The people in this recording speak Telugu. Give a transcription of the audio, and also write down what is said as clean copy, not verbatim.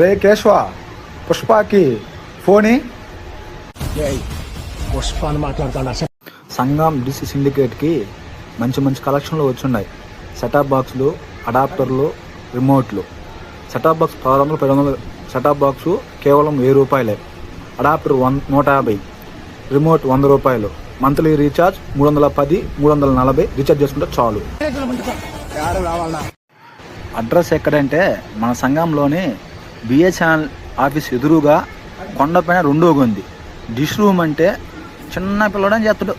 రే కేశవ, పుష్పకి ఫోని. పుష్ప అని మాట్లాడుతాడు. సంగం డిసి సిండికేట్కి మంచి మంచి కలెక్షన్లు వచ్చున్నాయి. సెటాప్ బాక్సులు, అడాప్టర్లు, రిమోట్లు. సెటాప్ బాక్స్ 1600 సెటాప్ బాక్సు కేవలం 1000 రూపాయలే. అడాప్టర్ 150, రిమోట్ 100 రూపాయలు. మంత్లీ రీఛార్జ్ 310, 340 రీఛార్జ్ చేసుకుంటే చాలు. అడ్రస్ ఎక్కడంటే మన సంఘంలోని బిహెచ్ఎన్ఎల్ ఆఫీస్ ఎదురుగా కొండపైన 2వ గొంది. డిష్ రూమ్ అంటే చిన్న పిల్లడని చెప్తాడు.